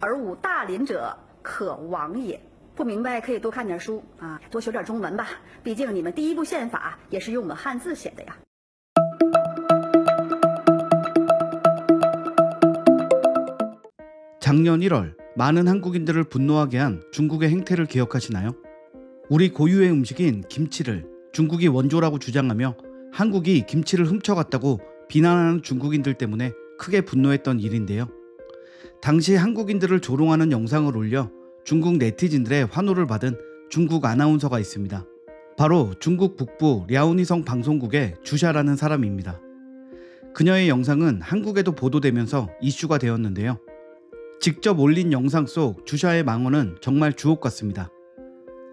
而无大邻者，可亡也。不明白可以多看点书啊，多学点中文吧。毕竟你们第一部宪法也是用我们汉字写的呀。 작년 1월 많은 한국인들을 분노하게 한 중국의 행태를 기억하시나요? 우리 고유의 음식인 김치를 중국이 원조라고 주장하며 한국이 김치를 훔쳐갔다고 비난하는 중국인들 때문에 크게 분노했던 일인데요. 당시 한국인들을 조롱하는 영상을 올려 중국 네티즌들의 환호를 받은 중국 아나운서가 있습니다. 바로 중국 북부 랴오니성 방송국의 주샤라는 사람입니다. 그녀의 영상은 한국에도 보도되면서 이슈가 되었는데요. 직접 올린 영상 속 주샤의 망언은 정말 주옥 같습니다.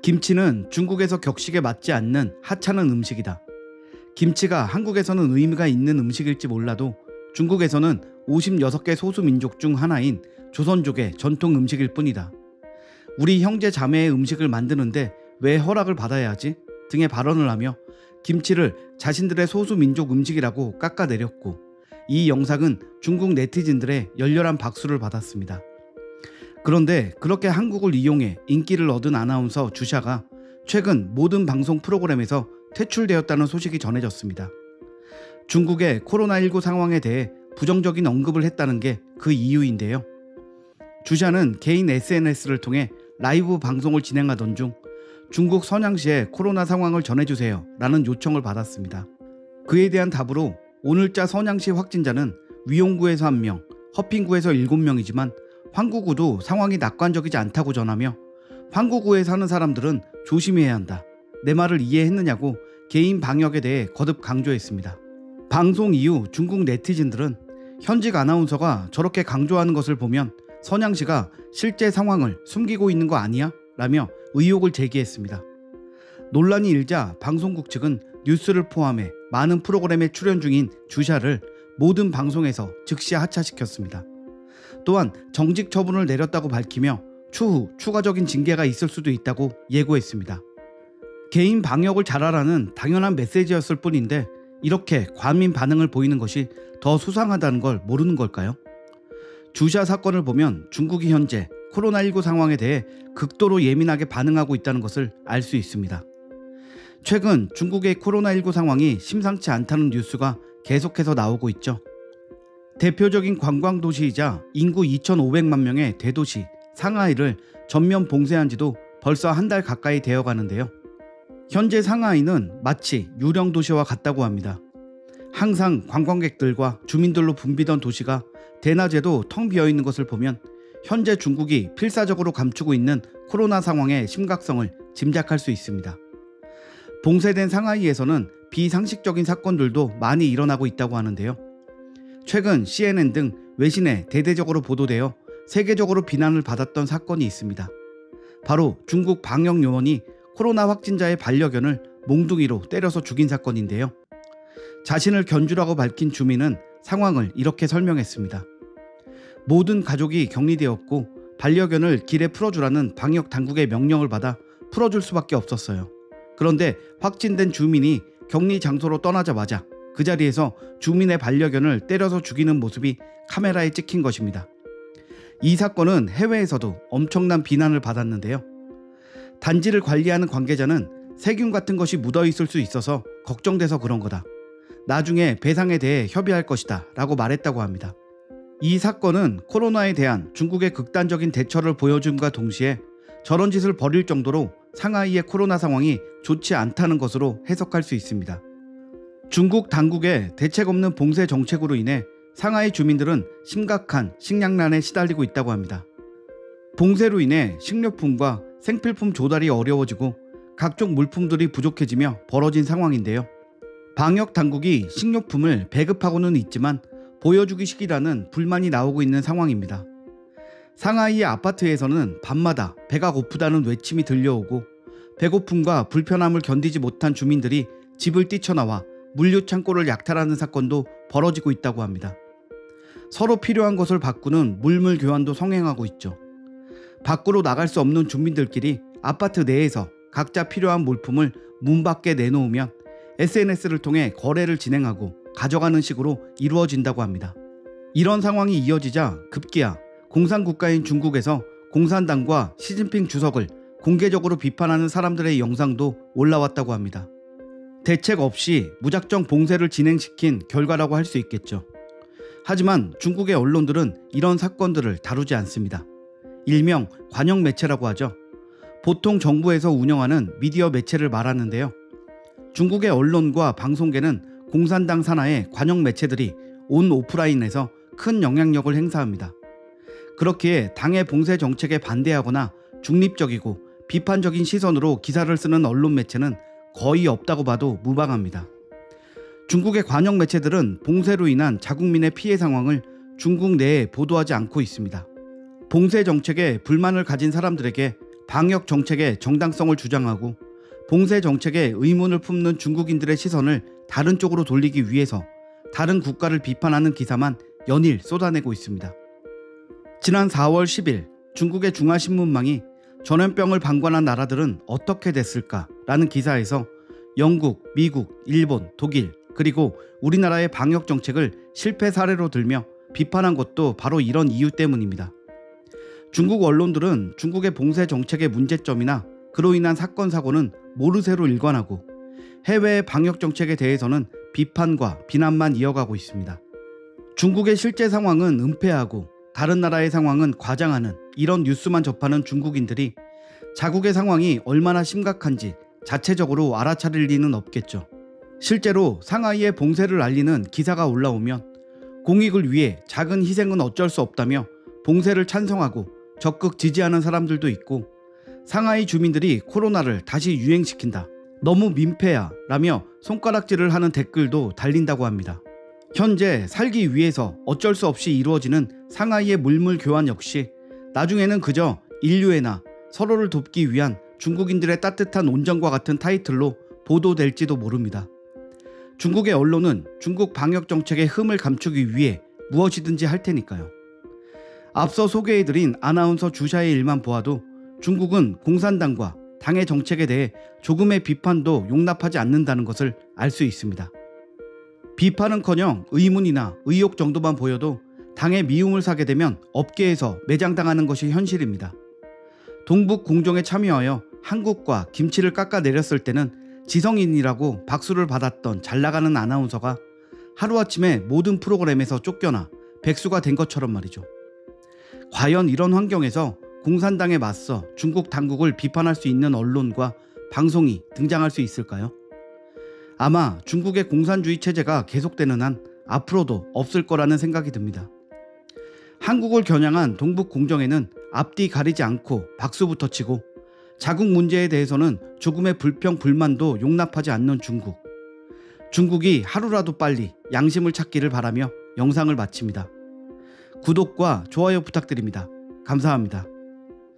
김치는 중국에서 격식에 맞지 않는 하찮은 음식이다. 김치가 한국에서는 의미가 있는 음식일지 몰라도 중국에서는 56개 소수민족 중 하나인 조선족의 전통 음식일 뿐이다. 우리 형제 자매의 음식을 만드는데 왜 허락을 받아야 하지? 등의 발언을 하며 김치를 자신들의 소수민족 음식이라고 깎아내렸고 이 영상은 중국 네티즌들의 열렬한 박수를 받았습니다. 그런데 그렇게 한국을 이용해 인기를 얻은 아나운서 주샤가 최근 모든 방송 프로그램에서 퇴출되었다는 소식이 전해졌습니다. 중국의 코로나19 상황에 대해 부정적인 언급을 했다는 게 그 이유인데요. 주샤는 개인 SNS를 통해 라이브 방송을 진행하던 중 중국 선양시의 코로나 상황을 전해주세요 라는 요청을 받았습니다. 그에 대한 답으로 오늘자 선양시 확진자는 위용구에서 1명, 허핑구에서 7명이지만 황구구도 상황이 낙관적이지 않다고 전하며 황구구에 사는 사람들은 조심해야 한다. 내 말을 이해했느냐고 개인 방역에 대해 거듭 강조했습니다. 방송 이후 중국 네티즌들은 현직 아나운서가 저렇게 강조하는 것을 보면 선양시가 실제 상황을 숨기고 있는 거 아니야? 라며 의혹을 제기했습니다. 논란이 일자 방송국 측은 뉴스를 포함해 많은 프로그램에 출연 중인 주샤를 모든 방송에서 즉시 하차시켰습니다. 또한 정직 처분을 내렸다고 밝히며 추후 추가적인 징계가 있을 수도 있다고 예고했습니다. 개인 방역을 잘하라는 당연한 메시지였을 뿐인데 이렇게 과민 반응을 보이는 것이 더 수상하다는 걸 모르는 걸까요? 주샤 사건을 보면 중국이 현재 코로나19 상황에 대해 극도로 예민하게 반응하고 있다는 것을 알 수 있습니다. 최근 중국의 코로나19 상황이 심상치 않다는 뉴스가 계속해서 나오고 있죠. 대표적인 관광도시이자 인구 2,500만 명의 대도시 상하이를 전면 봉쇄한 지도 벌써 한 달 가까이 되어 가는데요. 현재 상하이는 마치 유령 도시와 같다고 합니다. 항상 관광객들과 주민들로 붐비던 도시가 대낮에도 텅 비어있는 것을 보면 현재 중국이 필사적으로 감추고 있는 코로나 상황의 심각성을 짐작할 수 있습니다. 봉쇄된 상하이에서는 비상식적인 사건들도 많이 일어나고 있다고 하는데요. 최근 CNN 등 외신에 대대적으로 보도되어 세계적으로 비난을 받았던 사건이 있습니다. 바로 중국 방역 요원이 코로나 확진자의 반려견을 몽둥이로 때려서 죽인 사건인데요. 자신을 견주라고 밝힌 주민은 상황을 이렇게 설명했습니다. 모든 가족이 격리되었고 반려견을 길에 풀어주라는 방역 당국의 명령을 받아 풀어줄 수밖에 없었어요. 그런데 확진된 주민이 격리 장소로 떠나자마자 그 자리에서 주민의 반려견을 때려서 죽이는 모습이 카메라에 찍힌 것입니다. 이 사건은 해외에서도 엄청난 비난을 받았는데요. 단지를 관리하는 관계자는 세균 같은 것이 묻어 있을 수 있어서 걱정돼서 그런 거다. 나중에 배상에 대해 협의할 것이다 라고 말했다고 합니다. 이 사건은 코로나에 대한 중국의 극단적인 대처를 보여줌과 동시에 저런 짓을 벌일 정도로 상하이의 코로나 상황이 좋지 않다는 것으로 해석할 수 있습니다. 중국 당국의 대책 없는 봉쇄 정책으로 인해 상하이 주민들은 심각한 식량난에 시달리고 있다고 합니다. 봉쇄로 인해 식료품과 생필품 조달이 어려워지고 각종 물품들이 부족해지며 벌어진 상황인데요. 방역 당국이 식료품을 배급하고는 있지만 보여주기식이라는 불만이 나오고 있는 상황입니다. 상하이의 아파트에서는 밤마다 배가 고프다는 외침이 들려오고 배고픔과 불편함을 견디지 못한 주민들이 집을 뛰쳐나와 물류창고를 약탈하는 사건도 벌어지고 있다고 합니다. 서로 필요한 것을 바꾸는 물물 교환도 성행하고 있죠. 밖으로 나갈 수 없는 주민들끼리 아파트 내에서 각자 필요한 물품을 문 밖에 내놓으면 SNS를 통해 거래를 진행하고 가져가는 식으로 이루어진다고 합니다. 이런 상황이 이어지자 급기야 공산국가인 중국에서 공산당과 시진핑 주석을 공개적으로 비판하는 사람들의 영상도 올라왔다고 합니다. 대책 없이 무작정 봉쇄를 진행시킨 결과라고 할 수 있겠죠. 하지만 중국의 언론들은 이런 사건들을 다루지 않습니다. 일명 관영 매체라고 하죠. 보통 정부에서 운영하는 미디어 매체를 말하는데요. 중국의 언론과 방송계는 공산당 산하의 관영 매체들이 온 오프라인에서 큰 영향력을 행사합니다. 그렇기에 당의 봉쇄 정책에 반대하거나 중립적이고 비판적인 시선으로 기사를 쓰는 언론 매체는 거의 없다고 봐도 무방합니다. 중국의 관영 매체들은 봉쇄로 인한 자국민의 피해 상황을 중국 내에 보도하지 않고 있습니다. 봉쇄 정책에 불만을 가진 사람들에게 방역 정책의 정당성을 주장하고 봉쇄 정책에 의문을 품는 중국인들의 시선을 다른 쪽으로 돌리기 위해서 다른 국가를 비판하는 기사만 연일 쏟아내고 있습니다. 지난 4월 10일 중국의 중화신문망이 전염병을 방관한 나라들은 어떻게 됐을까라는 기사에서 영국, 미국, 일본, 독일 그리고 우리나라의 방역 정책을 실패 사례로 들며 비판한 것도 바로 이런 이유 때문입니다. 중국 언론들은 중국의 봉쇄 정책의 문제점이나 그로 인한 사건 사고는 모르쇠로 일관하고 해외의 방역 정책에 대해서는 비판과 비난만 이어가고 있습니다. 중국의 실제 상황은 은폐하고 다른 나라의 상황은 과장하는 이런 뉴스만 접하는 중국인들이 자국의 상황이 얼마나 심각한지 자체적으로 알아차릴 리는 없겠죠. 실제로 상하이의 봉쇄를 알리는 기사가 올라오면 공익을 위해 작은 희생은 어쩔 수 없다며 봉쇄를 찬성하고 적극 지지하는 사람들도 있고, 상하이 주민들이 코로나를 다시 유행시킨다, 너무 민폐야 라며 손가락질을 하는 댓글도 달린다고 합니다. 현재 살기 위해서 어쩔 수 없이 이루어지는 상하이의 물물 교환 역시 나중에는 그저 인류애나 서로를 돕기 위한 중국인들의 따뜻한 온정과 같은 타이틀로 보도될지도 모릅니다. 중국의 언론은 중국 방역 정책의 흠을 감추기 위해 무엇이든지 할 테니까요. 앞서 소개해드린 아나운서 주샤의 일만 보아도 중국은 공산당과 당의 정책에 대해 조금의 비판도 용납하지 않는다는 것을 알 수 있습니다. 비판은커녕 의문이나 의혹 정도만 보여도 당의 미움을 사게 되면 업계에서 매장당하는 것이 현실입니다. 동북 공정에 참여하여 한국과 김치를 깎아내렸을 때는 지성인이라고 박수를 받았던 잘나가는 아나운서가 하루아침에 모든 프로그램에서 쫓겨나 백수가 된 것처럼 말이죠. 과연 이런 환경에서 공산당에 맞서 중국 당국을 비판할 수 있는 언론과 방송이 등장할 수 있을까요? 아마 중국의 공산주의 체제가 계속되는 한 앞으로도 없을 거라는 생각이 듭니다. 한국을 겨냥한 동북 공정에는 앞뒤 가리지 않고 박수부터 치고 자국 문제에 대해서는 조금의 불평 불만도 용납하지 않는 중국. 중국이 하루라도 빨리 양심을 찾기를 바라며 영상을 마칩니다. 구독과 좋아요 부탁드립니다. 감사합니다.